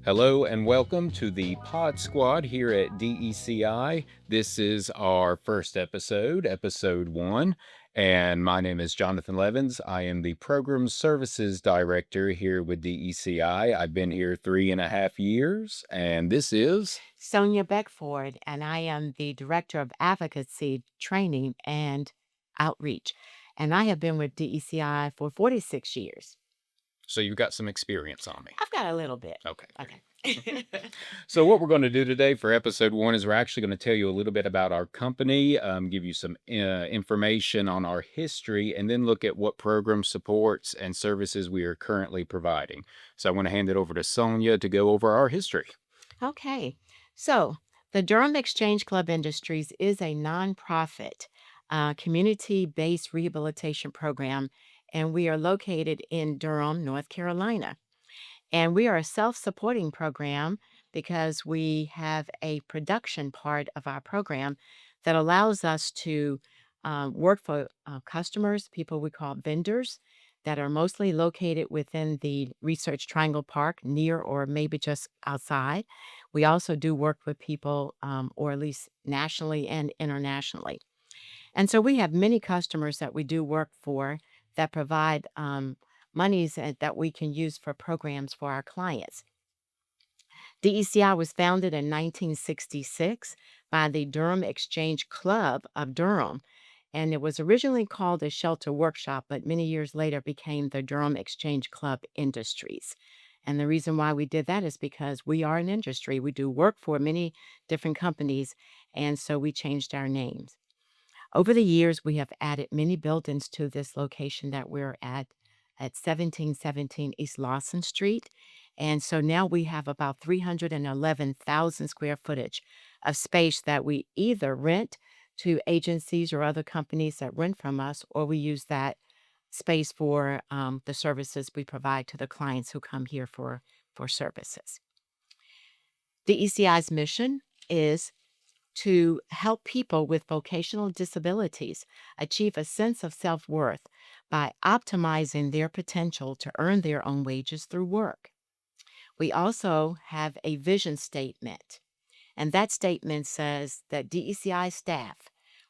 Hello and welcome to the Pod Squad here at DECI. This is our first episode, episode 1, and my name is Jonathan Levins. I am the Program Services Director here with DECI. I've been here 3.5 years, and this is Sonia Beckford, and I am the Director of Advocacy, Training, and Outreach. And I have been with DECI for 46 years. so you've got some experience on me. I've got a little bit. Okay. Okay. So what we're going to do today for episode 1 is we're actually going to tell you a little bit about our company, give you some information on our history, and then look at what program supports and services we are currently providing. So I want to hand it over to Sonia to go over our history. Okay. So, the Durham Exchange Club Industries is a nonprofit, community based rehabilitation program, and we are located in Durham, North Carolina. And we are a self supporting program because we have a production part of our program that allows us to work for customers, people we call vendors, that are mostly located within the Research Triangle Park, near or maybe just outside. We also do work with people, or at least nationally and internationally. And so we have many customers that we do work for that provide monies that we can use for programs for our clients. DECI was founded in 1966 by the Durham Exchange Club of Durham, and it was originally called a shelter workshop, but many years later became the Durham Exchange Club Industries. And the reason why we did that is because we are an industry. We do work for many different companies, and so we changed our names. Over the years, we have added many buildings to this location that we're at 1717 East Lawson Street. And so now we have about 311,000 square footage of space that we either rent to agencies or other companies that rent from us, or we use that space for the services we provide to the clients who come here for services. The ECI's mission is to help people with vocational disabilities achieve a sense of self worth by optimizing their potential to earn their own wages through work. We also have a vision statement, and that statement says that DECI staff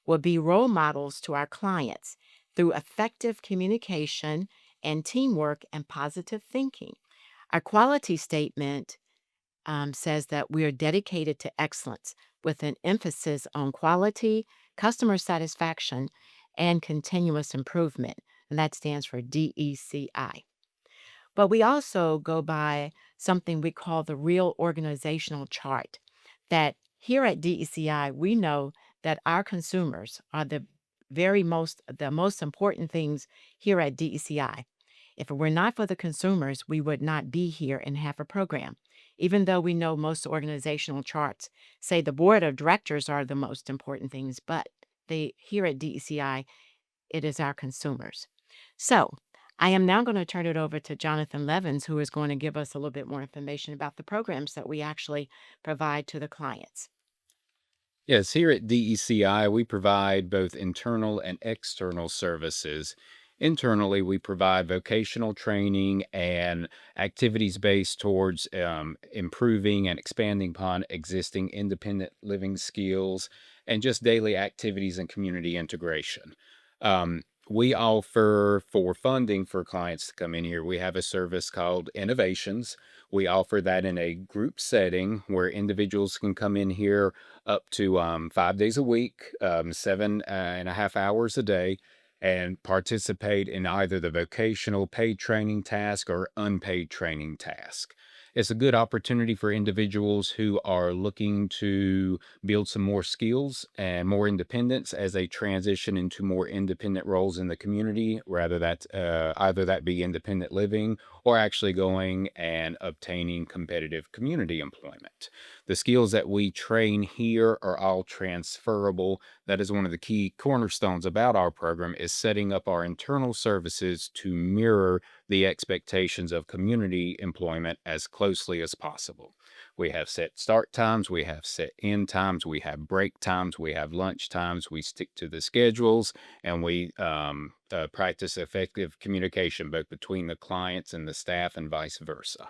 will be role models to our clients through effective communication and teamwork and positive thinking. Our quality statement says that we are dedicated to excellence with an emphasis on quality, customer satisfaction, and continuous improvement. And that stands for DECI. But we also go by something we call the real organizational chart. That here at DECI, we know that our consumers are the most important things here at DECI. If it were not for the consumers, we would not be here and have a program. Even though we know most organizational charts say the board of directors are the most important things, but they here at DECI, it is our consumers. So I am now going to turn it over to Jonathan Levins, who is going to give us a little bit more information about the programs that we actually provide to the clients. Yes, here at DECI, we provide both internal and external services. Internally, we provide vocational training and activities based towards improving and expanding upon existing independent living skills and just daily activities and community integration. We offer for funding for clients to come in here. We have a service called Innovations. We offer that in a group setting where individuals can come in here up to 5 days a week, 7.5 hours a day, and participate in either the vocational paid training task or unpaid training task. It's a good opportunity for individuals who are looking to build some more skills and more independence as they transition into more independent roles in the community, rather that either that be independent living or actually going and obtaining competitive community employment. The skills that we train here are all transferable. That is one of the key cornerstones about our program, is setting up our internal services to mirror the expectations of community employment as closely as possible. We have set start times, we have set end times, we have break times, we have lunch times. We stick to the schedules, and we practice effective communication both between the clients and the staff and vice versa.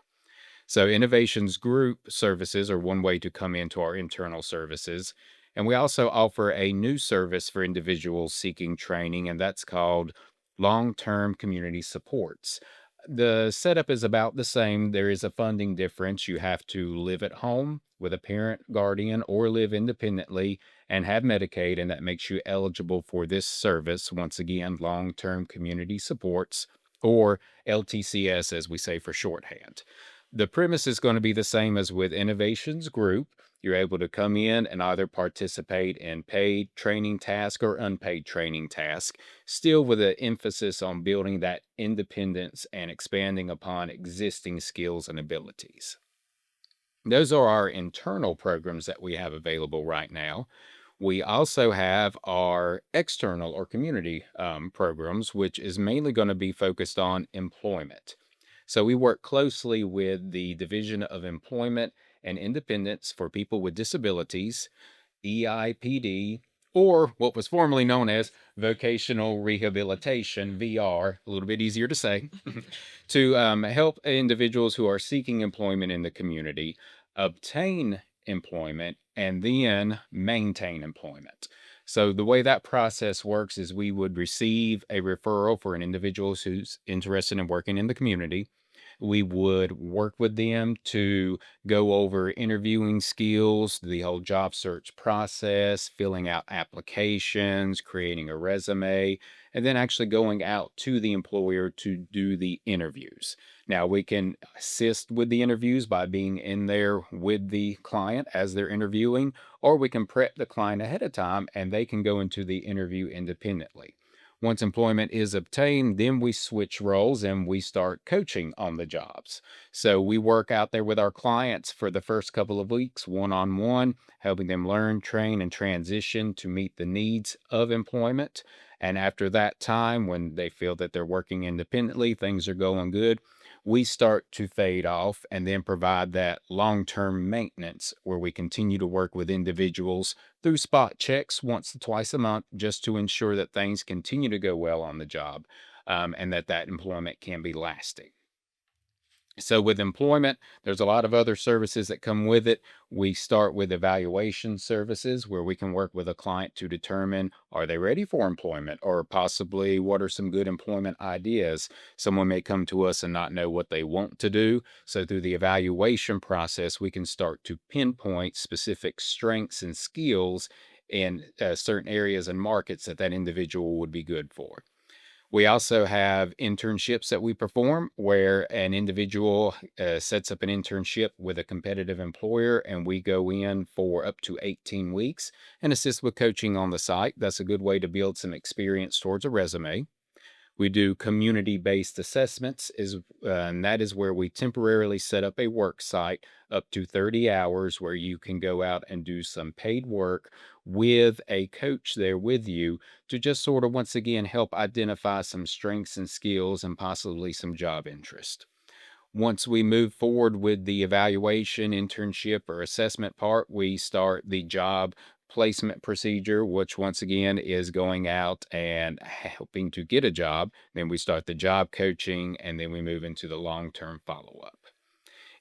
So, innovations group services are one way to come into our internal services. And we also offer a new service for individuals seeking training, and that's called long term community supports. The setup is about the same. There is a funding difference. You have to live at home with a parent, guardian, or live independently and have Medicaid, and that makes you eligible for this service. Once again, long term community supports, or LTCS, as we say for shorthand. The premise is going to be the same as with Innovations Group. You're able to come in and either participate in paid training task or unpaid training task, still with an emphasis on building that independence and expanding upon existing skills and abilities. Those are our internal programs that we have available right now. We also have our external or community programs, which is mainly going to be focused on employment. So we work closely with the Division of Employment and Independence for People with Disabilities, EIPD, or what was formerly known as Vocational Rehabilitation, VR, a little bit easier to say, to help individuals who are seeking employment in the community obtain employment and then maintain employment. So, the way that process works is we would receive a referral for an individual who's interested in working in the community. We would work with them to go over interviewing skills, the whole job search process, filling out applications, creating a resume, and then actually going out to the employer to do the interviews. Now, we can assist with the interviews by being in there with the client as they're interviewing, or we can prep the client ahead of time and they can go into the interview independently. Once employment is obtained, then we switch roles and we start coaching on the jobs. So we work out there with our clients for the first couple of weeks, one on one, helping them learn, train, and transition to meet the needs of employment. And after that time, when they feel that they're working independently, things are going good, we start to fade off and then provide that long term maintenance where we continue to work with individuals through spot checks once or twice a month just to ensure that things continue to go well on the job, and that employment can be lasting. So, with employment, there's a lot of other services that come with it. We start with evaluation services where we can work with a client to determine are they ready for employment or possibly what are some good employment ideas. Someone may come to us and not know what they want to do. So, through the evaluation process, we can start to pinpoint specific strengths and skills in certain areas and markets that that individual would be good for. We also have internships that we perform where an individual sets up an internship with a competitive employer, and we go in for up to 18 weeks and assist with coaching on the site. That's a good way to build some experience towards a resume. We do community-based assessments, and that is where we temporarily set up a work site up to 30 hours where you can go out and do some paid work with a coach there with you to just sort of once again help identify some strengths and skills and possibly some job interest. Once we move forward with the evaluation, internship, or assessment part, we start the job placement procedure, which once again is going out and helping to get a job. Then we start the job coaching, and then we move into the long term follow up.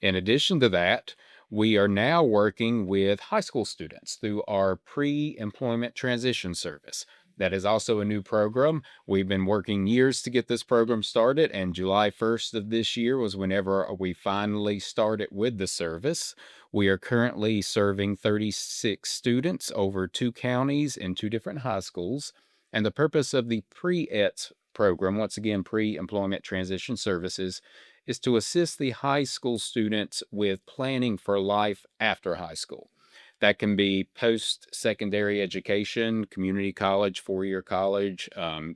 In addition to that, we are now working with high school students through our pre employment transition service. That is also a new program. We've been working years to get this program started, and July 1st of this year was whenever we finally started with the service. We are currently serving 36 students over two counties in two different high schools. And the purpose of the pre-ETS program, once again, pre employment transition services, is to assist the high school students with planning for life after high school. That can be post secondary education, community college, 4 year college,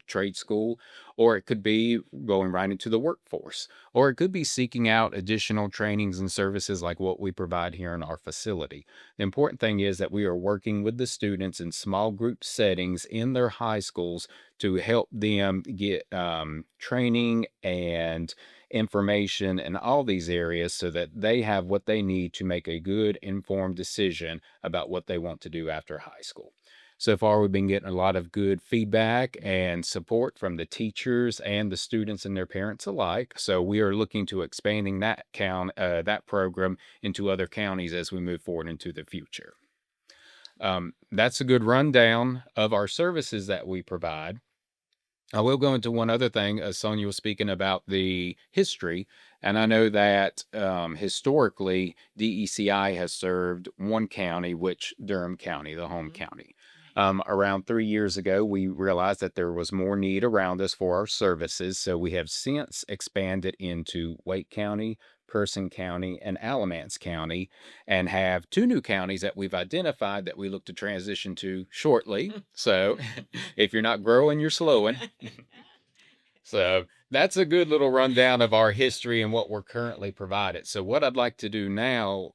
trade school, or it could be going right into the workforce, or it could be seeking out additional trainings and services like what we provide here in our facility. The important thing is that we are working with the students in small group settings in their high schools to help them get training and information in all these areas so that they have what they need to make a good informed decision about what they want to do after high school. So far, we've been getting a lot of good feedback and support from the teachers and the students and their parents alike. So we are looking to expanding that program into other counties as we move forward into the future. That's a good rundown of our services that we provide. I will go into one other thing. Sonia was speaking about the history, and I know that historically DECI has served one county, which Durham County, the home Mhm. county. Right. Around 3 years ago, we realized that there was more need around us for our services, so we have since expanded into Wake County, Person County, and Alamance County, and have two new counties that we've identified that we look to transition to shortly. So if you're not growing, you're slowing. So that's a good little rundown of our history and what we're currently provided. So what I'd like to do now,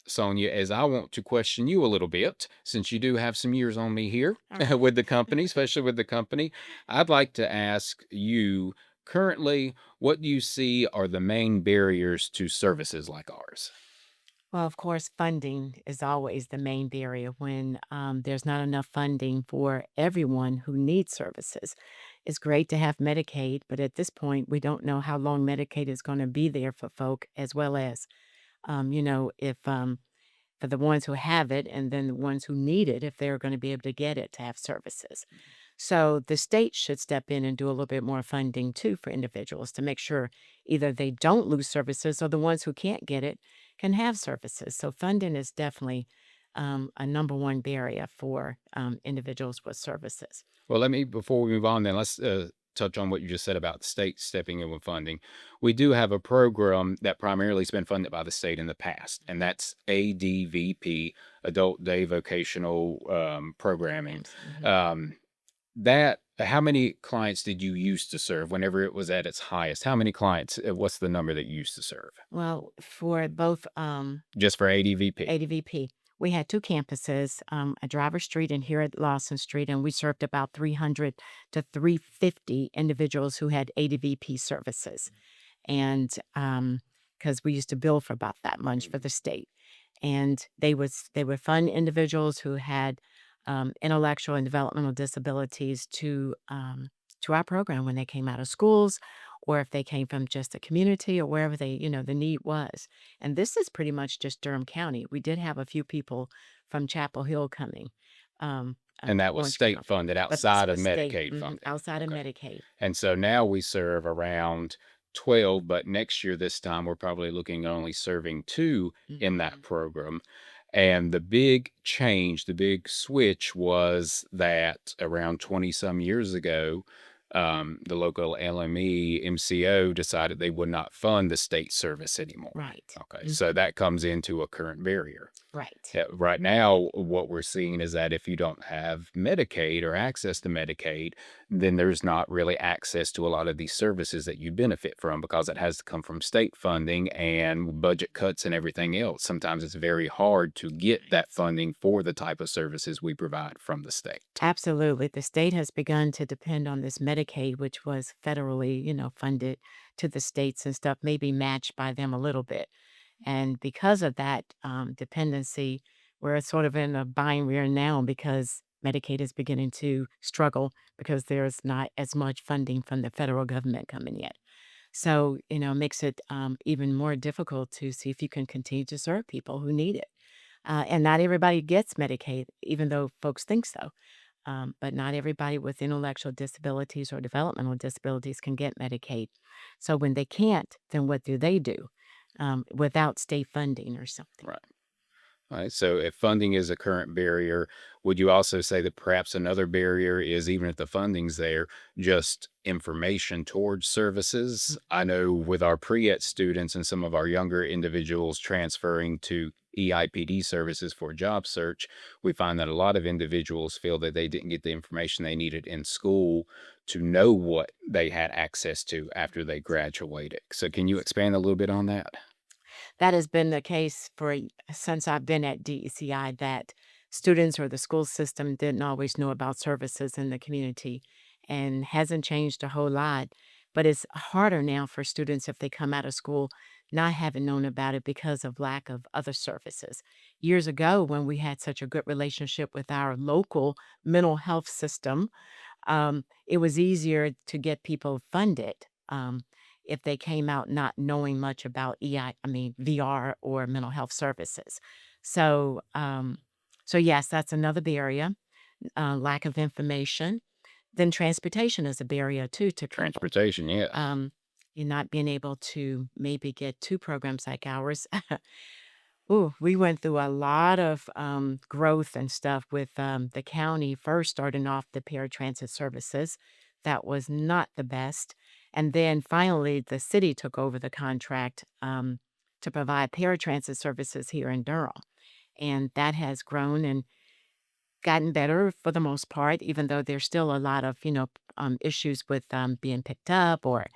Sonia, is I want to question you a little bit, since you do have some years on me here All right. with the company, especially with the company. I'd like to ask you currently, what do you see are the main barriers to services like ours? Well, of course, funding is always the main barrier when there's not enough funding for everyone who needs services. It's great to have Medicaid, but at this point, we don't know how long Medicaid is going to be there for folk, as well as, if for the ones who have it and then the ones who need it, if they're going to be able to get it to have services. So the state should step in and do a little bit more funding too for individuals to make sure either they don't lose services or the ones who can't get it can have services. So funding is definitely a number one barrier for individuals with services. Well, before we move on, then let's touch on what you just said about the state stepping in with funding. We do have a program that primarily has been funded by the state in the past, and Mhm. that's ADVP, Adult Day Vocational Programming. Programs. Mhm. Um, how many clients did you used to serve whenever it was at its highest? How many clients? What's the number that you used to serve Well, for both just for ADVP? ADVP. We had 2 campuses, at Driver Street and here at Lawson Street, and we served about 300 to 350 individuals who had ADVP services. And, because we used to bill for about that much for the state. And they would fund individuals who had, intellectual and developmental disabilities to our program when they came out of schools, or if they came from just a community or wherever the need was. And this is pretty much just Durham County. We did have a few people from Chapel Hill coming, And that was going to state come, funded but this outside of was state, Medicaid funding. outside of Okay. Medicaid. And so now we serve around 12, but next year, this time, we're probably looking at only serving two in that Mhm. program. And the big change, the big switch was that around 20 some years ago, the local LME MCO decided they would not fund the state service anymore. Right. Okay. So Mhm. that comes into a current barrier. Right. Yeah, right now, what we're seeing is that if you don't have Medicaid or access to Medicaid, then there's not really access to a lot of these services that you benefit from because it has to come from state funding and budget cuts and everything else. Sometimes it's very hard to get that funding for the type of services we provide from the state. Absolutely. The state has begun to depend on this Medicaid, which was federally, funded to the states and stuff, maybe matched by them a little bit. And because of that dependency, we're sort of in a binary now because Medicaid is beginning to struggle because there's not as much funding from the federal government coming yet. So, it makes it even more difficult to see if you can continue to serve people who need it. And not everybody gets Medicaid, even though folks think so. But not everybody with intellectual disabilities or developmental disabilities can get Medicaid. So when they can't, then what do without state funding or something? Right. All right. So if funding is a current barrier, would you also say that perhaps another barrier is, even if the funding's there, just information towards services? I know with our pre-ed students and some of our younger individuals transferring to EIPD services for job search, we find that a lot of individuals feel that they didn't get the information they needed in school to know what they had access to after they graduated. So can you expand a little bit on that? That has been the case since I've been at DECI, that students or the school system didn't always know about services in the community, and hasn't changed a whole lot. but it's harder now for students if they come out of school not having known about it because of lack of other services. Years ago, when we had such a good relationship with our local mental health system, it was easier to get people funded if they came out not knowing much about I mean VR or mental health services. So, so yes, that's another barrier. Lack of information. Then transportation is a barrier too to people. Transportation, yes. Um, you're not being able to maybe get to programs like ours. Ooh, we went through a lot of growth and stuff with the county first starting off the paratransit services. That was not the best. And then finally, the city took over the contract to provide paratransit services here in Durham. And that has grown and gotten better for the most part, even though there's still a lot of, issues with being picked up or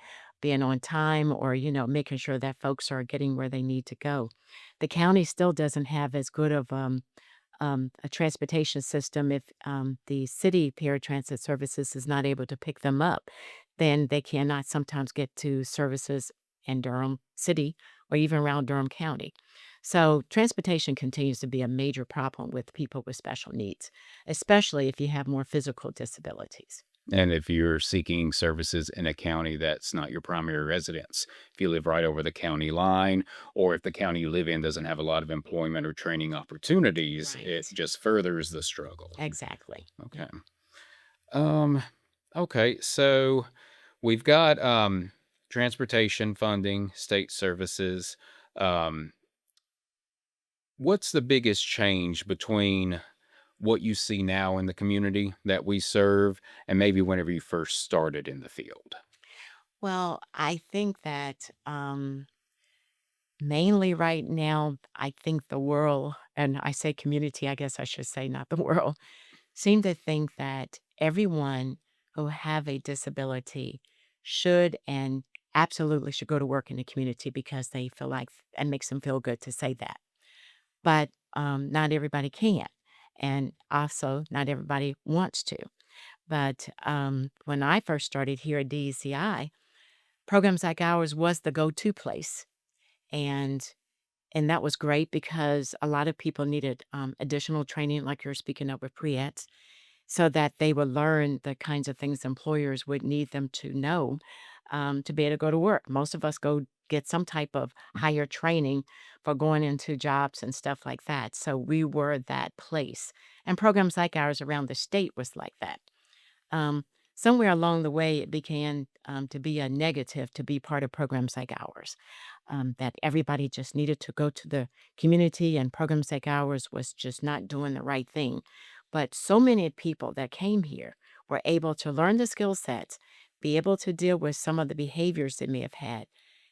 being on time or, making sure that folks are getting where they need to go. The county still doesn't have as good of a transportation system. If the city paratransit services is not able to pick them up, then they cannot sometimes get to services in Durham City or even around Durham County. So, transportation continues to be a major problem with people with special needs, especially if you have more physical disabilities. And if you're seeking services in a county that's not your primary residence, if you live right over the county line, or if the county you live in doesn't have a lot of employment or training opportunities, it Right. just furthers the struggle. Exactly. Okay. Yeah. Um, okay. So we've got transportation funding, state services. Um, what's the biggest change between what you see now in the community that we serve and maybe whenever you first started in the field? Well, I think that mainly right now, I think the world, and I say community, I guess I should say, not the world, seem to think that everyone who have a disability should and absolutely should go to work in the community because they feel like it makes them feel good to say that. But not everybody can. And also, not everybody wants to. But when I first started here at DECI, programs like ours was the go to place. And that was great because a lot of people needed additional training, like you're speaking of with pre-eds, so that they would learn the kinds of things employers would need them to know to be able to go to work. Most of us go get some type of higher training for going into jobs and stuff like that. So we were that place. And programs like ours around the state was like that. Um, Somewhere along the way, it began to be a negative to be part of programs like ours, that everybody just needed to go to the community, and programs like ours was just not doing the right thing. But so many people that came here were able to learn the skill sets, be able to deal with some of the behaviors they may have had.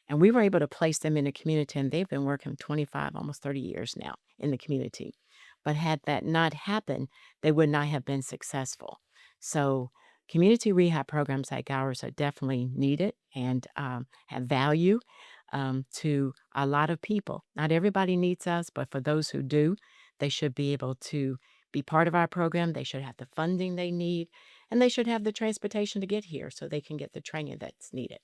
And we were able to place them in the community, and they've been working 25, almost 30 years now in the community. But had that not happened, they would not have been successful. So, community rehab programs like ours are definitely needed and have value to a lot of people. Not everybody needs us, but for those who do, they should be able to be part of our program. They should have the funding they need, and they should have the transportation to get here so they can get the training that's needed.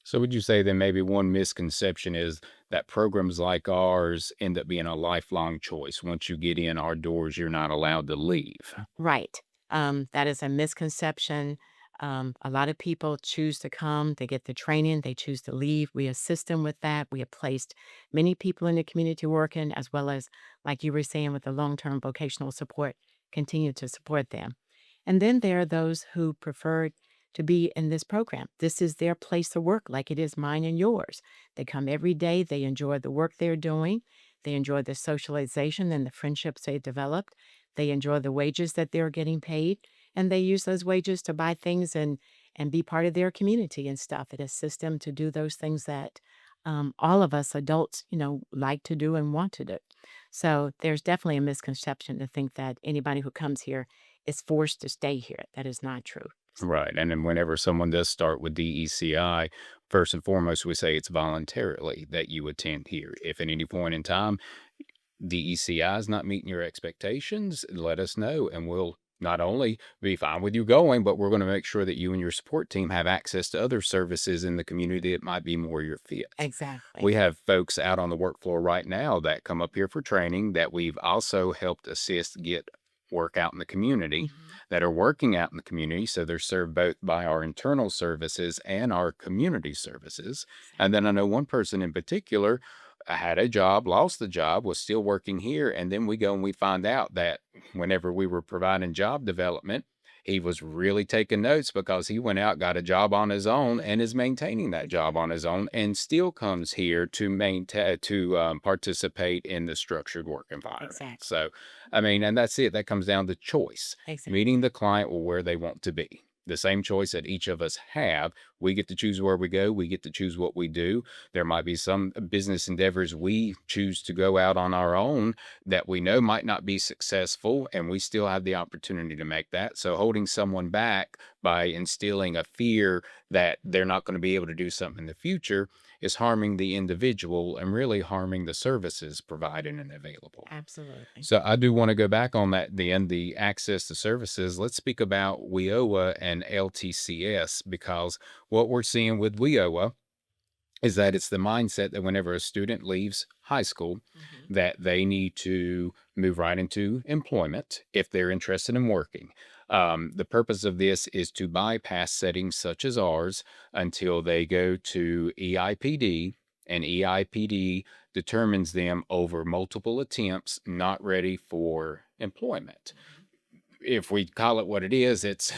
So would you say then maybe one misconception is that programs like ours end up being a lifelong choice? Once you get in our doors, you're not allowed to leave. Right. That is a misconception. A lot of people choose to come, they get the training, they choose to leave. We assist them with that. We have placed many people in the community working, as well as, like you were saying, with the long term vocational support, continue to support them. And then there are those who prefer to be in this program. This is their place to work, like it is mine and yours. They come every day, they enjoy the work they're doing, they enjoy the socialization and the friendships they developed, they enjoy the wages that they're getting paid, and they use those wages to buy things and be part of their community and stuff. It assists them to do those things that all of us adults, like to do and want to do. So there's definitely a misconception to think that anybody who comes here is forced to stay here. That is not true. Right. And then whenever someone does start with DECI, first and foremost, we say it's voluntarily that you attend here. If at any point in time DECI is not meeting your expectations, let us know and we'll not only be fine with you going, but we're going to make sure that you and your support team have access to other services in the community that might be more your fit. Exactly. We have folks out on the work floor right now that come up here for training that we've also helped assist get work out in the community, Mhm. that are working out in the community. So they're served both by our internal services and our community services. And then I know one person in particular had a job, lost the job, was still working here. And then we go and we find out that whenever we were providing job development, he was really taking notes because he went out, got a job on his own, and is maintaining that job on his own, and still comes here to maintain participate in the structured work environment. Exactly. So, I mean, and that's it. That comes down to choice, Exactly. meeting the client where they want to be. The same choice that each of us have. We get to choose where we go. We get to choose what we do. There might be some business endeavors we choose to go out on our own that we know might not be successful, and we still have the opportunity to make that. So, holding someone back by instilling a fear that they're not going to be able to do something in the future is harming the individual and really harming the services provided and available. Absolutely. So, I do want to go back on that, the access to services. Let's speak about WIOA and LTCS, because what we're seeing with WIOA is that it's the mindset that whenever a student leaves high school, Mhm. that they need to move right into employment if they're interested in working. The purpose of this is to bypass settings such as ours until they go to EIPD, and EIPD determines them over multiple attempts not ready for employment. Mhm. If we call it what it is, it's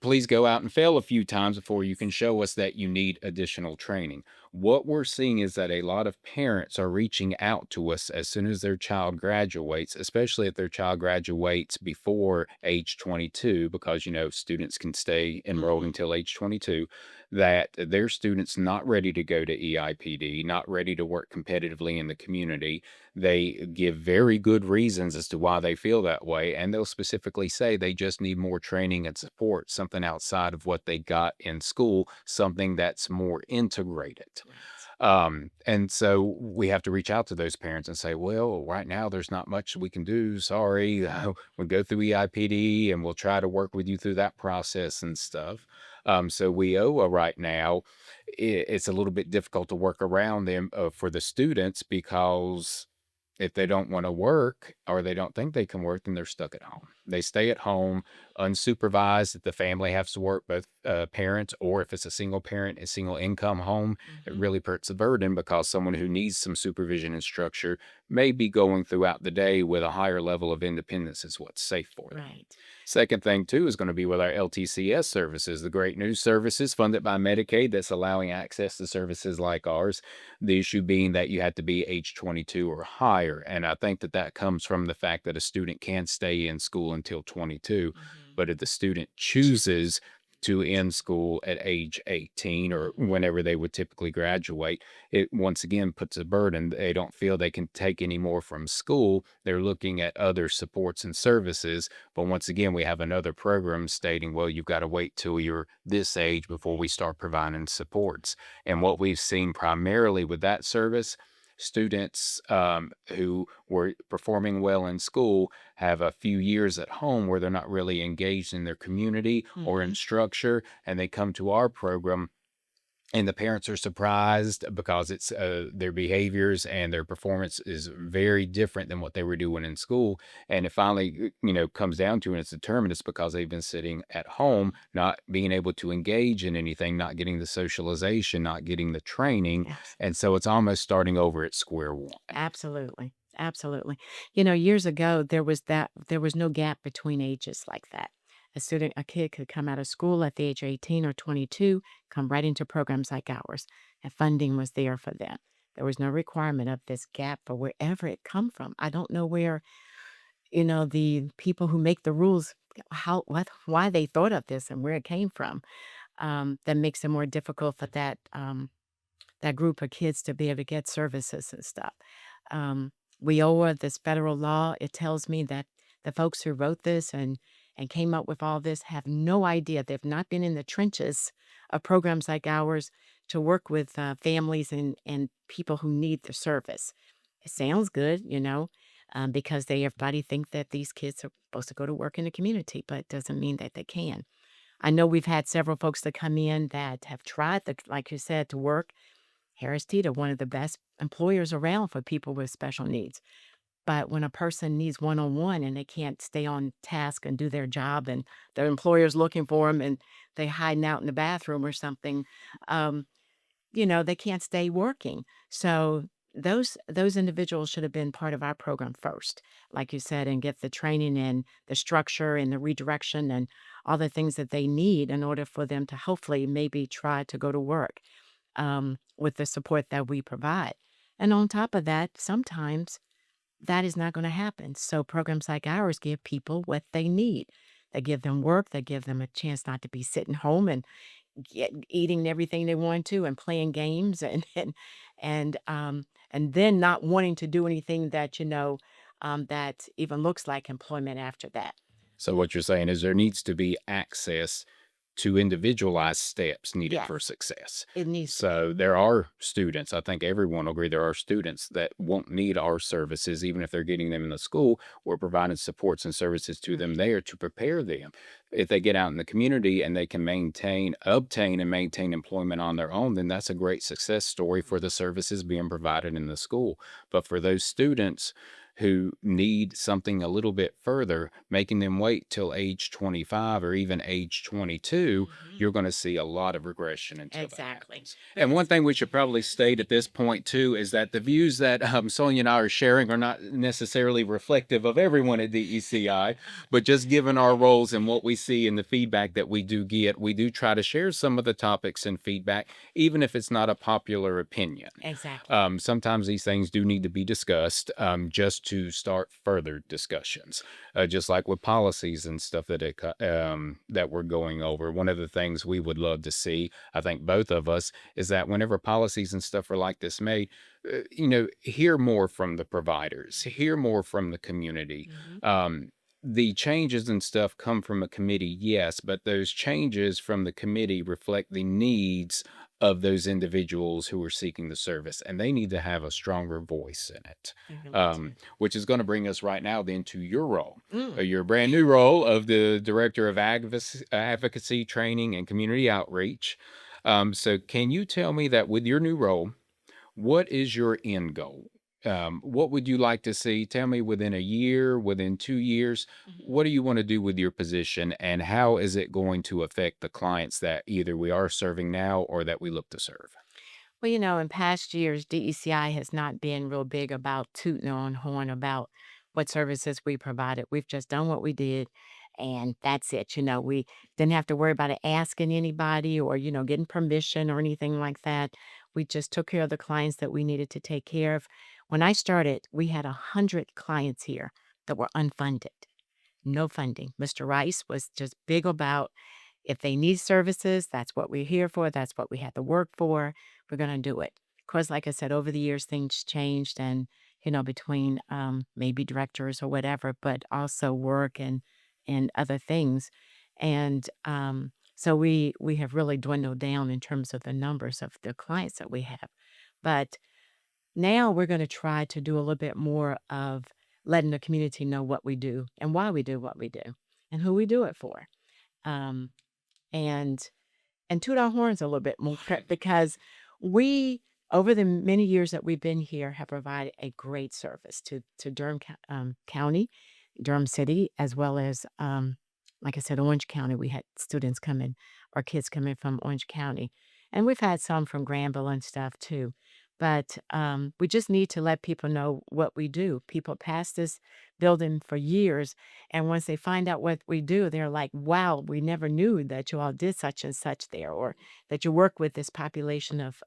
please go out and fail a few times before you can Yes. show us that you need additional training. What we're seeing is that a lot of parents are reaching out to us as soon as their child graduates, especially if their child graduates before age 22, because, students can stay enrolled Mhm. until age 22, that their students not ready to go to EIPD, not ready to work competitively in the community. They give very good reasons as to why they feel that way, and they'll specifically say they just need more training and support, something outside of what they got in school, something that's more integrated. Right. And so we have to reach out to those parents and say, well, right now there's not much we can do. Sorry. We'll go through EIPD and we'll try to work with you through that process and stuff. So WIOA right now, it's a little bit difficult to work around them for the students, because if they don't wanna work or they don't think they can work, then they're stuck at home. They stay at home unsupervised if the family has to work, both, parents, or if it's a single parent, a single income home, it Mhm. really puts a burden because someone who needs some supervision and structure may be going throughout the day with a higher level of independence is what's safe for them. Right. Second thing too is gonna be with our LTCS services, the great news services funded by Medicaid that's allowing access to services like ours. The issue being that you have to be age 22 or higher, and I think that that comes from the fact that a student can stay in school until 22, Mhm. but if the student chooses to end school at age 18 or Mhm. whenever they would typically graduate, it once again puts a burden. They don't feel they can take any more from school. They're looking at other supports and services, but once again, we have another program stating, well, you've got to wait till you're this age before we start providing supports. And what we've seen primarily with that service, students who were performing well in school have a few years at home where they're not really engaged in their community or in Mhm. structure, and they come to our program and the parents are surprised because it's their behaviors and their performance is very different than what they were doing in school. And it finally comes down to, and it's determined, it's because they've been sitting at home not being able to engage in anything, not getting the socialization, not getting the training, Yes. and so it's almost starting over at square one. Absolutely. Absolutely. Years ago, there was no gap between ages like that. A kid could come out of school at the age of 18 or 22, come right into programs like ours, and funding was there for them. There was no requirement of this gap for wherever it come from. I don't know where, the people who make the rules, why they thought of this and where it came from. That makes it more difficult for that group of kids to be able to get services and stuff. Um, we owe this federal law. It tells me that the folks who wrote this and came up with all this have no idea. They've not been in the trenches of programs like ours to work with families and people who need the service. It sounds good. because everybody think that these kids are supposed to go to work in the community, but it doesn't mean that they can. I know we've had several folks that come in that have tried, like you said, to work. Harris Teeter, one of the best employers around for people with special needs. But when a person needs one-on-one and they can't stay on task and do their job and their employer's looking for them and they hiding out in the bathroom or something, um, they can't stay working. So those individuals should have been part of our program first, like you said, and get the training and the structure and the redirection and all the things that they need in order for them to hopefully maybe try to go to work with the support that we provide. And on top of that, sometimes that is not going to happen. So programs like ours give people what they need. They give them work. They give them a chance not to be sitting home and eating everything they want to and playing games and and then not wanting to do anything that that even looks like employment after that. So what you're saying is there needs to be access to individualized steps needed for Yes, success. it needs to be. So there are students, I think everyone will agree, there are students that won't need our services, even if they're getting them in the school. We're providing supports and services to them Right. there to prepare them. If they get out in the community and they can obtain and maintain employment on their own, then that's a great success story for the services being provided in the school. But for those students who need something a little bit further, making them wait till age 25 or even age 22, Mhm. you're going to see a lot of regression until that Exactly. happens. And one Because thing we should probably state at this point, too, is that the views that Sonia and I are sharing are not necessarily reflective of everyone at DECI, but just given our roles and what we see and the feedback that we do get, we do try to share some of the topics and feedback, even if it's not a popular opinion. exactly. Sometimes these things do need to be discussed just to start further discussions, just like with policies and stuff that we're going over. One of the things we would love to see, I think both of us, is that whenever policies and stuff are like this made, hear more from the providers, hear more from the community. Mhm. The changes and stuff come from a committee, yes, but those changes from the committee reflect the needs of those individuals who are seeking the service, and they need to have a stronger voice in it. They really do. Which is going to bring us right now then to your role, Mm. your brand new role of the Director of Advocacy Training and Community Outreach. So, can you tell me that with your new role, what is your end goal? What would you like to see? Tell me within a year, within 2 years, Mhm. what do you want to do with your position and how is it going to affect the clients that either we are serving now or that we look to serve? Well, in past years, DECI has not been real big about tooting our own horn about what services we provided. We've just done what we did, and that's it. We didn't have to worry about it asking anybody or, getting permission or anything like that. We just took care of the clients that we needed to take care of. When I started, we had 100 clients here that were unfunded, no funding. Mr. Rice was just big about if they need services, that's what we're here for. That's what we had to work for. We're going to do it. Of course, like I said, over the years, things changed and, between maybe directors or whatever, but also work and other things. And so we have really dwindled down in terms of the numbers of the clients that we have. But now we're going to try to do a little bit more of letting the community know what we do and why we do what we do and who we do it for. Um, and toot our horns a little bit more because we, over the many years that we've been here, have provided a great service to Durham County, Durham City, as well as, like I said, Orange County. We had students coming, or kids coming from Orange County, and we've had some from Granville and stuff too. But we just need to let people know what we do. People pass this building for years, and once they find out what we do, they're like, "Wow, we never knew that you all did such and such there, or that you work with this population of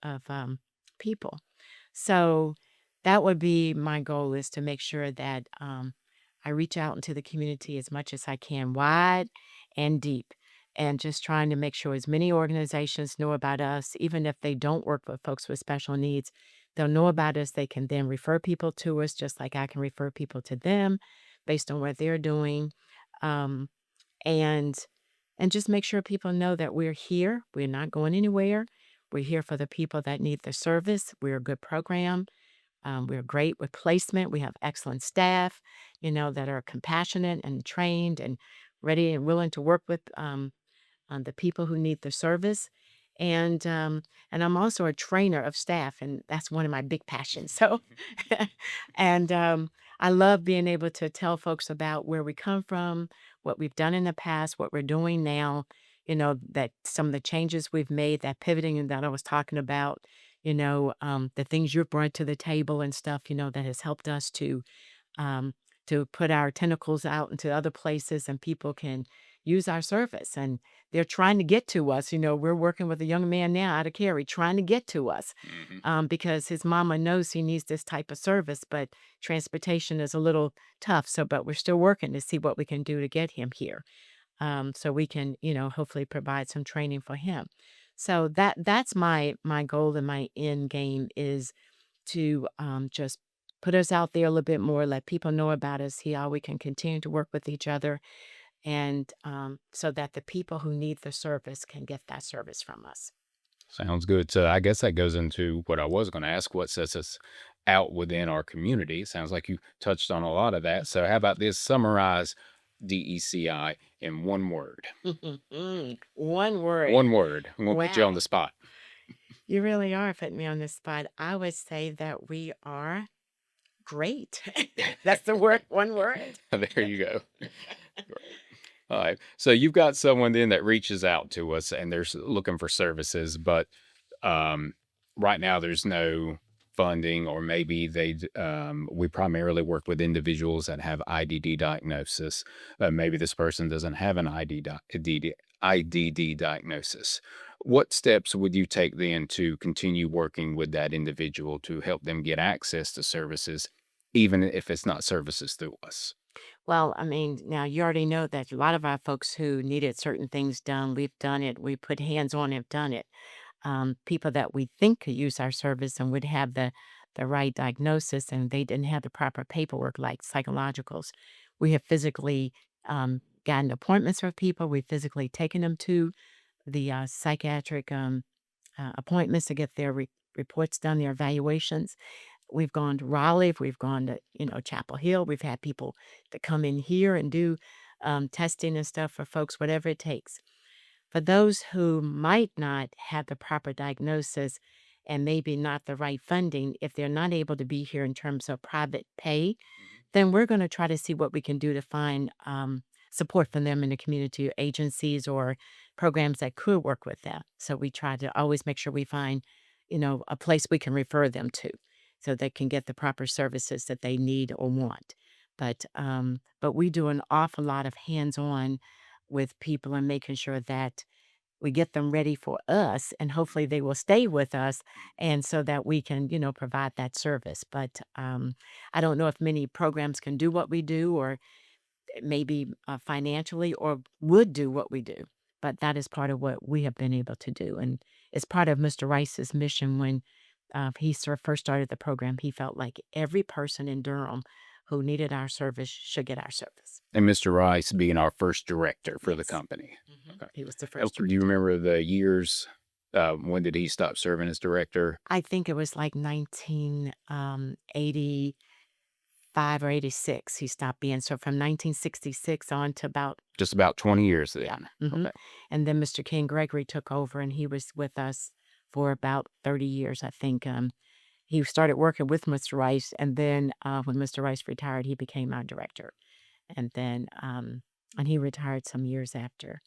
people." So that would be my goal, is to make sure that I reach out into the community as much as I can, wide and deep, and just trying to make sure as many organizations know about us, even if they don't work with folks with special needs, they'll know about us. They can then refer people to us, just like I can refer people to them based on what they're doing. Um, and just make sure people know that we're here. We're not going anywhere. We're here for the people that need the service. We're a good program. We're great with placement. We have excellent staff, that are compassionate and trained and ready and willing to work with on the people who need the service. And and I'm also a trainer of staff, and that's one of my big passions. So, and I love being able to tell folks about where we come from, what we've done in the past, what we're doing now. That some of the changes we've made, that pivoting that I was talking about. The things you've brought to the table and stuff. That has helped us um, to put our tentacles out into other places and people can use our service. And they're trying to get to us. We're working with a young man now out of Cary trying to get to us Hmm. because his mama knows he needs this type of service, but transportation is a little tough. So, but we're still working to see what we can do to get him here so we can, hopefully provide some training for him. So that's my goal and my end game is to just put us out there a little bit more, let people know about us, see how we can continue to work with each other, and so that the people who need the service can get that service from us. Sounds good. So I guess that goes into what I was going to ask, what sets us out within our community. Sounds like you touched on a lot of that. So how about this? Summarize DECI in one word. One word. One word. I'm going to put you on Wow. the spot. You really are putting me on the spot. I would say that we are great. That's the word, one word. There you go. Great. All right. So you've got someone then that reaches out to us and they're looking for services, but um, right now there's no funding, or maybe we primarily work with individuals that have IDD diagnosis. Maybe this person doesn't have an IDD diagnosis. What steps would you take then to continue working with that individual to help them get access to services, even if it's not services through us? Well, I mean, now you already know that a lot of our folks who needed certain things done, we've done it. We put hands on, have done it. People that we think could use our service and would have the right diagnosis, and they didn't have the proper paperwork, like psychologicals. We have physically gotten appointments for people. We've physically taken them to the psychiatric appointments to get their reports done, their evaluations. We've gone to Raleigh, we've gone to, Chapel Hill. We've had people that come in here and do testing and stuff for folks, whatever it takes. For those who might not have the proper diagnosis and maybe not the right funding, if they're not able to be here in terms of private pay, then we're going to try to see what we can do to find support from them in the community, agencies or programs that could work with them. So we try to always make sure we find, a place we can refer them to so they can get the proper services that they need or want. But we do an awful lot of hands-on with people and making sure that we get them ready for us and hopefully they will stay with us and so that we can provide that service. But I don't know if many programs can do what we do or maybe financially or would do what we do, but that is part of what we have been able to do, and it's part of Mr. Rice's mission. When first started the program, he felt like every person in Durham who needed our service should get our service. And Mr. Rice being our first director for the Yes. company. Okay. He was the Oh, first do you director. remember the years? When did he stop serving as director? I think it was like 1985 or 86 he stopped being, so from 1966 on to about. Just about 20 years Yeah, then. mhm, Okay. and then Mr. King Gregory took over, and he was with us for about 30 years, I think. He started working with Mr. Rice, and then, when Mr. Rice retired, he became our director, and then, and he retired some years after,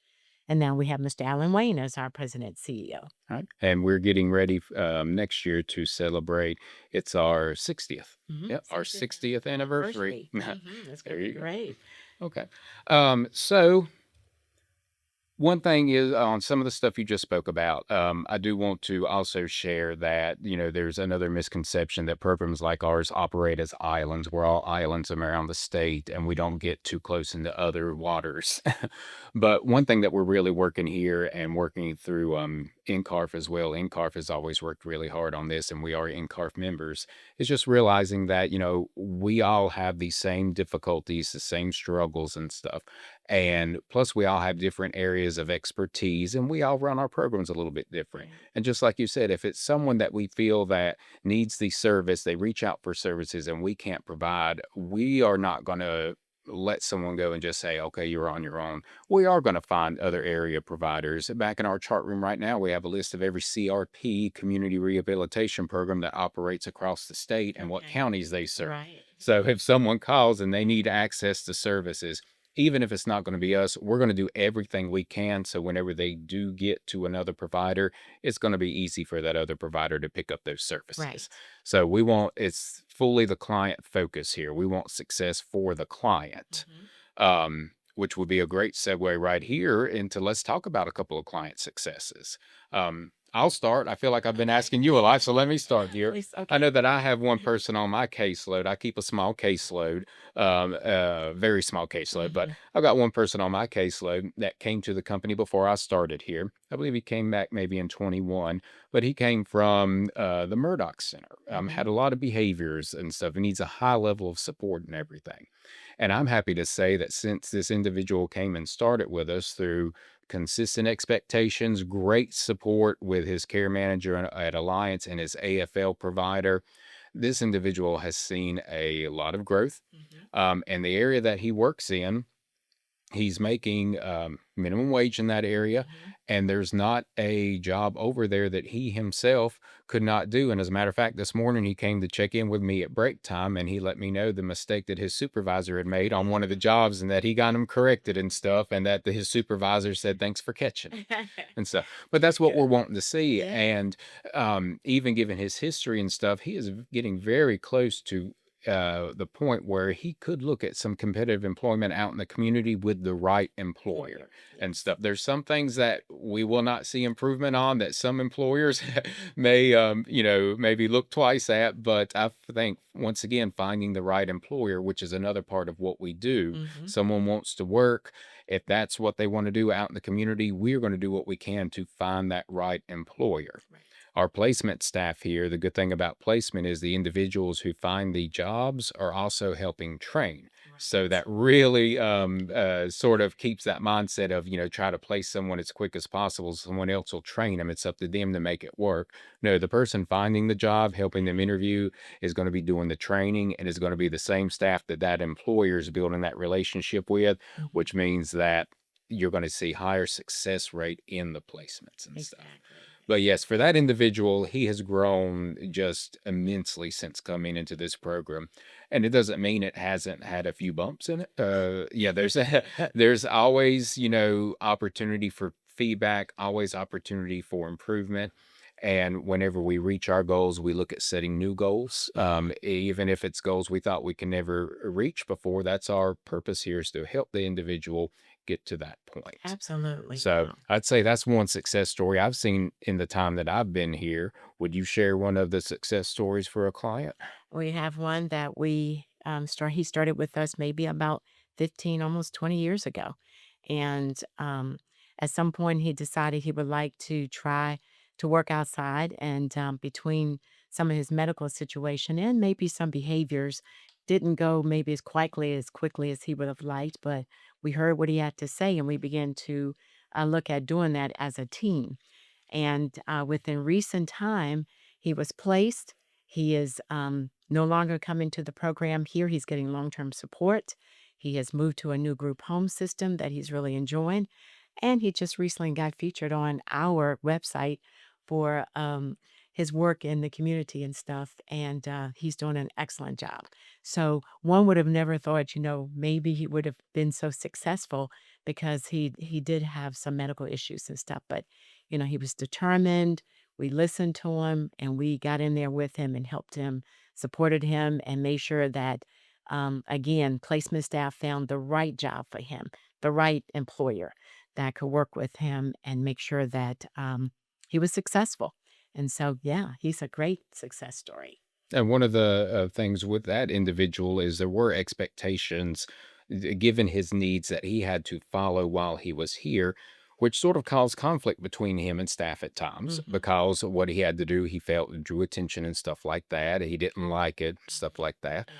and now we have Mr. Alan Wayne as our president CEO. All right. And we're getting ready next year to celebrate. It's our 60th. Yep. Our 60th 60th anniversary. anniversary. It's There gonna be you go. great. Okay. So one thing is on some of the stuff you just spoke about, I do want to also share that, there's another misconception that programs like ours operate as islands. We're all islands around the state and we don't get too close into other waters. But one thing that we're really working here and working through NCARF as well, NCARF has always worked really hard on this, and we are NCARF members, is just realizing that, we all have these same difficulties, the same struggles and stuff. And plus, we all have different areas of expertise and we all run our programs a little bit different. Right. And just like you said, if it's someone that we feel that needs the service, they reach out for services and we can't provide, we are not going to let someone go and just say, okay, you're on your own. We are going to find other area providers. Back in our chart room right now, we have a list of every CRP community rehabilitation program that operates across the state and what Okay. counties they serve. Right. So if someone calls and they need access to services, even if it's not going to be us, we're going to do everything we can. So whenever they do get to another provider, it's going to be easy for that other provider to pick up those services. Right. So we want it's fully the client focus here. We want success for the client, Mhm. which would be a great segue right here into let's talk about a couple of client successes. I'll start. I feel like I've been Okay. asking you a lot, so let me start here. Please. I Okay. know that I have one person on my caseload. I keep a small caseload, very small caseload, but Mhm. I've got one person on my caseload that came to the company before I started here. I believe he came back maybe in 21, but he came from the Murdoch Center. Mhm. Had a lot of behaviors and stuff. He needs a high level of support and everything. And I'm happy to say that since this individual came and started with us through consistent expectations, great support with his care manager at Alliance and his AFL provider, this individual has seen a lot of growth. Mhm. And the area that he works in, he's making minimum wage in that area, Mhm. and there's not a job over there that he himself could not do. And as a matter of fact, this morning he came to check in with me at break time and he let me know the mistake that his supervisor had made on one of the jobs and that he got him corrected and stuff, and that his supervisor said, "Thanks for catching it." And stuff. But that's what we're Good. wanting to see. Yeah. And even given his history and stuff, he is getting very close to the point where he could look at some competitive employment out in the community with the right employer Employer. and Yes. stuff. There's some things that we will not see improvement on that some employers may, maybe look twice at. But I think once again, finding the right employer, which is another part of what we do. Mhm. Someone wants to work. If that's what they want to do out in the community, we're going to do what we can to find that right employer. Right. Our placement staff here, the good thing about placement is the individuals who find the jobs are also helping train. So Right. that really sort of keeps that mindset of, try to place someone as quick as possible. Someone else will train them. It's up to them to make it work. No, the person finding the job, helping them interview, is going to be doing the training and is going to be the same staff that that employer is building that relationship with, Mhm. which means that you're going to see higher success rate in the placements and stuff. Exactly. But yes, for that individual, he has grown just immensely since coming into this program. And it doesn't mean it hasn't had a few bumps in it. Yeah, there's there's always, opportunity for feedback, always opportunity for improvement. And whenever we reach our goals, we look at setting new goals. Even if it's goals we thought we can never reach before, that's our purpose here is to help the individual get to that point. Absolutely. So Yeah. I'd say that's one success story I've seen in the time that I've been here. Would you share one of the success stories for a client? We have one that he started with us maybe about 15, almost 20 years ago. And at some point, he decided he would like to try to work outside. And between some of his medical situation and maybe some behaviors, didn't go maybe as quickly as he would have liked. But we heard what he had to say, and we began to look at doing that as a team. And within recent time, he was placed. He is no longer coming to the program here. He's getting long term support. He has moved to a new group home system that he's really enjoying. And he just recently got featured on our website for his work in the community and stuff. And he's doing an excellent job. So one would have never thought, maybe he would have been so successful because he did have some medical issues and stuff. But he was determined. We listened to him and we got in there with him and helped him, supported him, and made sure that, again, placement staff found the right job for him, the right employer that could work with him and make sure that he was successful. And so, yeah, he's a great success story. And one of the things with that individual is there were expectations given his needs that he had to follow while he was here, which sort of caused conflict between him and staff at times Hmm. because of what he had to do. He felt it drew attention and stuff like that. He didn't like it, stuff Hmm. like that. Yeah.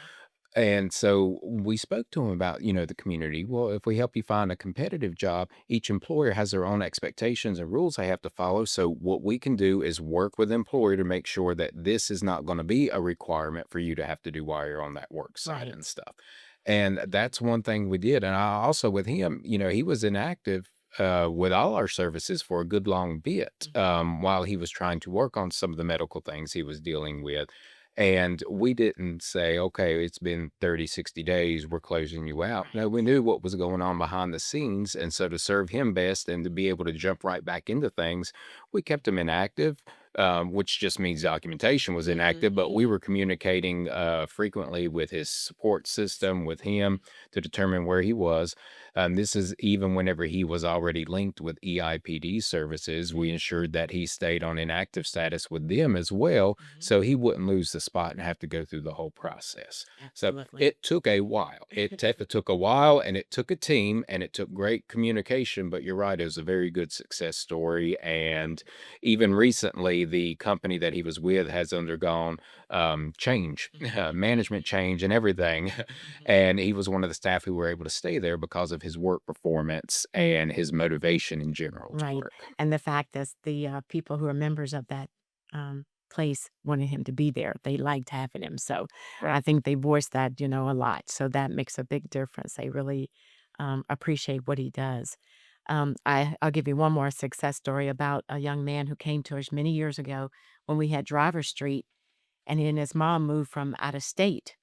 And so we spoke to him about, the community. Well, if we help you find a competitive job, each employer has their own expectations and rules they have to follow. So what we can do is work with the employer to make sure that this is not going to be a requirement for you to have to do while you're on that work site and Right. stuff. And that's one thing we did. And I also with him, he was inactive with all our services for a good long bit while he was trying to work on some of the medical things he was dealing with. And we didn't say, okay, it's been 30, 60 days, we're closing you out. No, Right. we knew what was going on behind the scenes. And so to serve him best and to be able to jump right back into things, we kept him inactive, which just means documentation was inactive, but we Mhm. were communicating frequently with his support system, with him to determine where he was. This is even whenever he was already linked with EIPD services, we Mhm. ensured that he stayed on inactive status with them as well Mhm. so he wouldn't lose the spot and have to go through the whole process. So Absolutely. it took a while. It definitely took a while and it took a team and it took great communication. But you're right, it was a very good success story. And even recently, the company that he was with has undergone change, Mhm. management change, and everything. Mhm. And he was one of the staff who were able to stay there because of his work performance and his motivation in general to Right, work. and the fact that the, people who are members of that, place wanted him to be there. They liked having him, so I think they voiced that, a lot, so that makes a big difference. They really, appreciate what he does. I'll give you one more success story about a young man who came to us many years ago when we had Driver Street, and he and his mom moved from out of state.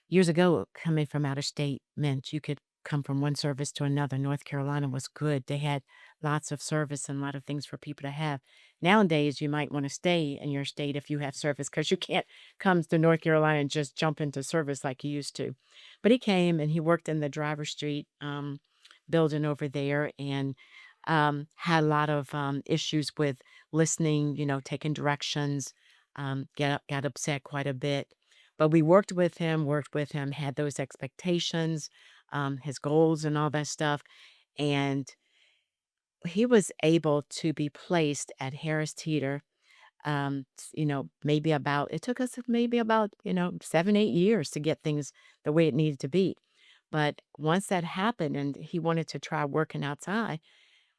Years ago, coming from out of state meant you could come from one service to another. North Carolina was good. They had lots of service and a lot of things for people to have. Nowadays, you might want to stay in your state if you have service because you can't come to North Carolina and just jump into service like you used to. But he came and he worked in the Driver Street building over there and had a lot of issues with listening, taking directions, got upset quite a bit, but we worked with him, had those expectations, his goals and all that stuff, and he was able to be placed at Harris Teeter, maybe about it took us maybe about, 7, 8 years to get things the way it needed to be. But once that happened and he wanted to try working outside,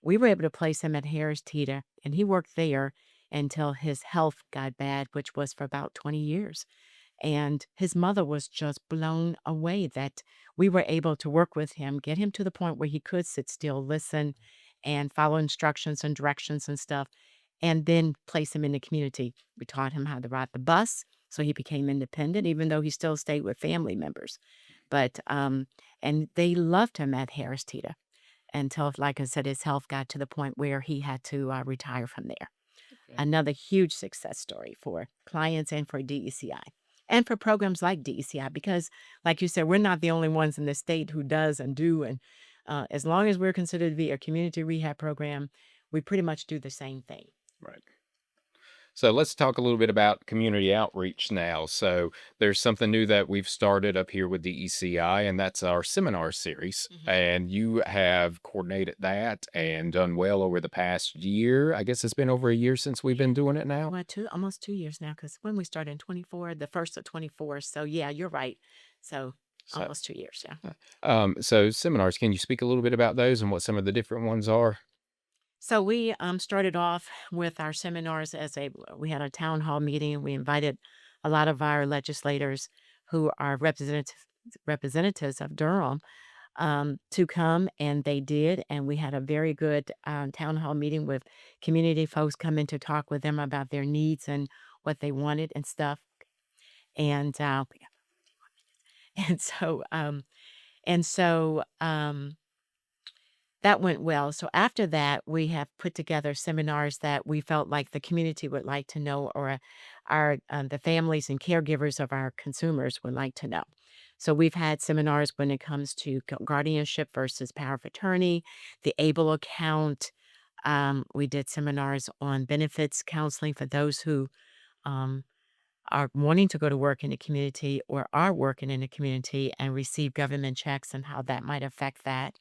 we were able to place him at Harris Teeter, and he worked there until his health got bad, which was for about 20 years. And his mother was just blown away that we were able to work with him, get him to the point where he could sit still, listen, and follow instructions and directions and stuff, and then place him in the community. We taught him how to ride the bus, so he became independent, even though he still stayed with family members. But and they loved him at Harris Teeter until, like I said, his health got to the point where he had to retire from there. Okay. Another huge success story for clients and for DECI and for programs like DECI because, like you said, we're not the only ones in the state who does and do. And as long as we're considered to be a community rehab program, we pretty much do the same thing. Right. So let's talk a little bit about community outreach now. So there's something new that we've started up here with the ECI, and that's our seminar series. Hmm. And you have coordinated that and done well over the past year. I guess it's been over a year since we've been doing it now. Well, almost 2 years now, because when we started in 24, the first of 24. So, yeah, you're right. So, So, almost 2 years. Yeah. so seminars, can you speak a little bit about those and what some of the different ones are? So we started off with our seminars as we had a town hall meeting. We invited a lot of our legislators who are representatives of Durham to come, and they did. And we had a very good town hall meeting with community folks coming to talk with them about their needs and what they wanted and stuff. And and so and so that went well. So after that, we have put together seminars that we felt like the community would like to know, or our the families and caregivers of our consumers would like to know. So we've had seminars when it comes to guardianship versus power of attorney, the ABLE account. We did seminars on benefits counseling for those who um, are wanting to go to work in the community or are working in the community and receive government checks and how that might affect that.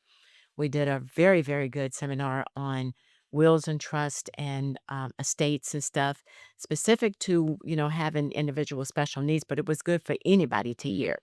We did a very, very good seminar on wills and trust and estates and stuff specific to, having individual special needs, but it was good for anybody to hear.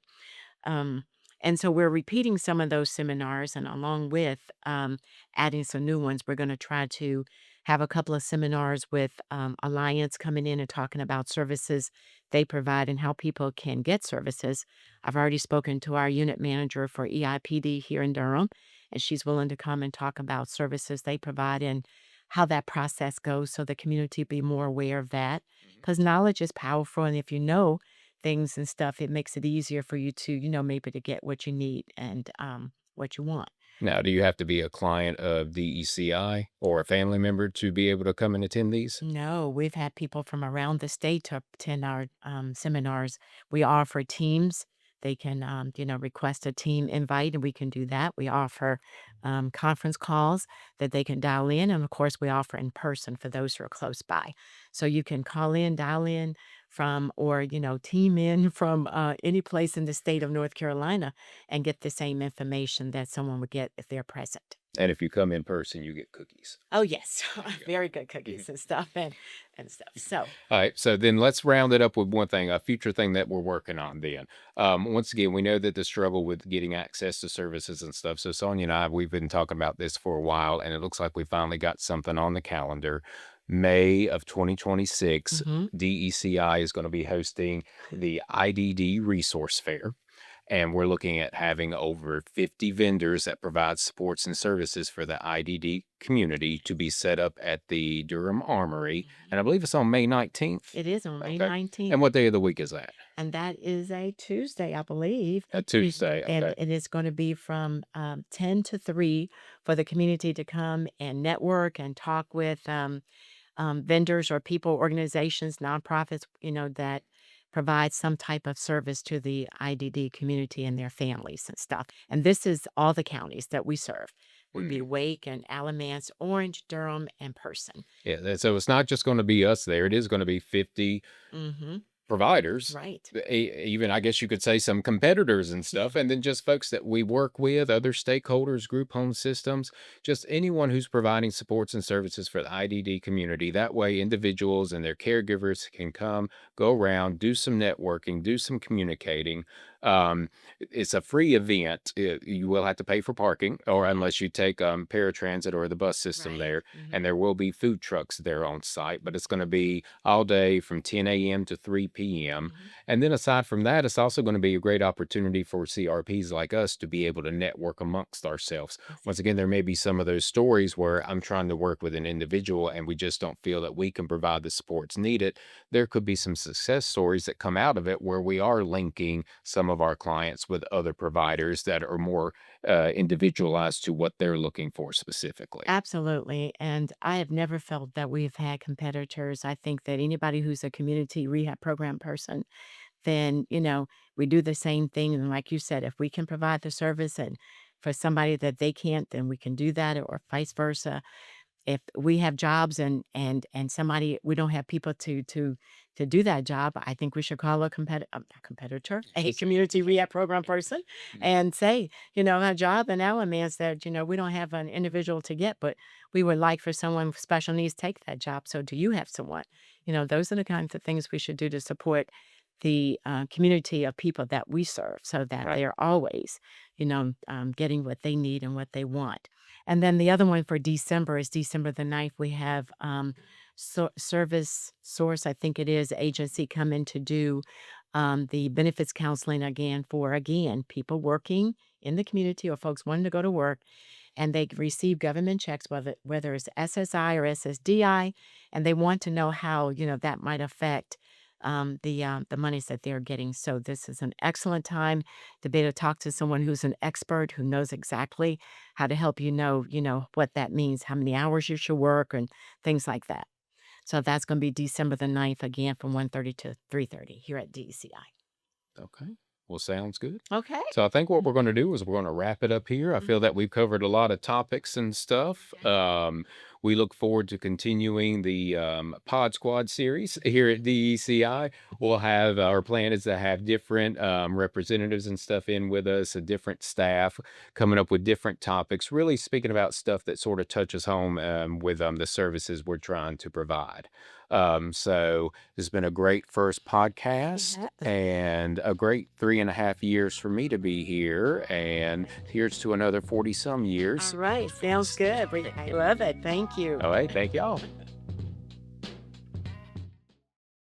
And so we're repeating some of those seminars, and along with adding some new ones, we're going to try to have a couple of seminars with Alliance coming in and talking about services they provide and how people can get services. I've already spoken to our unit manager for EIPD here in Durham, and she's willing to come and talk about services they provide and how that process goes so the community be more aware of that. Because knowledge is powerful. And if you know things and stuff, it makes it easier for you to, maybe to get what you need and what you want. Now, do you have to be a client of DECI or a family member to be able to come and attend these? No, we've had people from around the state to attend our seminars. We offer teams. They can, request a team invite, and we can do that. We offer conference calls that they can dial in, and of course, we offer in person for those who are close by. So you can call in, dial in from, or team in from any place in the state of North Carolina, and get the same information that someone would get if they're present. And if you come in person, you get cookies. Oh yes, There you very good go. Mhm. cookies and stuff and stuff. So. All right, so then let's round it up with one thing, a future thing that we're working on then. Once again, we know that the struggle with getting access to services and stuff. So Sonia and I, we've been talking about this for a while, and it looks like we finally got something on the calendar. May of 2026, Mhm. DECI is going to be hosting the IDD Resource Fair. And we're looking at having over 50 vendors that provide supports and services for the IDD community to be set up at the Durham Armory. Mhm. And I believe it's on May 19th. It is on May Okay. 19th, And what day of the week is that? and that is a Tuesday, I believe. A We Tuesday. and Okay. it is gonna be from, 10 to 3 for the community to come and network and talk with, vendors or people, organizations, nonprofits, that provide some type of service to the IDD community and their families and stuff. And this is all the counties that we serve. Would be Mhm. Wake and Alamance, Orange, Durham, and Person. Yeah. So it's not just going to be us there, it is going to be 50 Mhm. providers, Right. even I guess you could say some competitors and stuff, and then just folks that we work with, other stakeholders, group home systems, just anyone who's providing supports and services for the IDD community. That way, individuals and their caregivers can come, go around, do some networking, do some communicating. It's a free event. You will have to pay for parking, or unless you take paratransit or the bus system Right. there, Mhm. and there will be food trucks there on site, but it's going to be all day from 10 a.m. to 3 p.m. Mhm. And then aside from that, it's also going to be a great opportunity for CRPs like us to be able to network amongst ourselves. Once again, Exactly. there may be some of those stories where I'm trying to work with an individual and we just don't feel that we can provide the supports needed. There could be some success stories that come out of it where we are linking some of our clients with other providers that are more individualized to what they're looking for specifically. Absolutely. And I have never felt that we've had competitors. I think that anybody who's a community rehab program person, then, we do the same thing. And like you said, if we can provide the service and for somebody that they can't, then we can do that or vice versa. If we have jobs and somebody we don't have people to do that job, I think we should call a not competitor, a community rehab program person and say, a job in elements that, we don't have an individual to get, but we would like for someone with special needs take that job. So do you have someone? Those are the kinds of things we should do to support the community of people that we serve so that Right. they're always, getting what they need and what they want. And then the other one for December is December the 9th. We have Service Source, I think it is, agency come in to do the benefits counseling again for, again, people working in the community or folks wanting to go to work and they receive government checks, whether it's SSI or SSDI, and they want to know how that might affect the monies that they're getting. So this is an excellent time to be able to talk to someone who's an expert who knows exactly how to help what that means, how many hours you should work, and things like that. So that's going to be December the 9th again from 1:30 to 3:30 here at DECI. Okay. Well, sounds good. Okay. So I think what we're going to do is we're going to wrap it up here. I feel Mhm. that we've covered a lot of topics and stuff. Okay. we look forward to continuing the Pod Squad series here at DECI. We'll have our plan is to have different representatives and stuff in with us, a different staff coming up with different topics, really speaking about stuff that sort of touches home with the services we're trying to provide. So this has been a great first podcast Yes. and a great 3.5 years for me to be here. And here's to another 40 some All years. right. Sounds good. I love it. Thank you. All right. Thank y'all.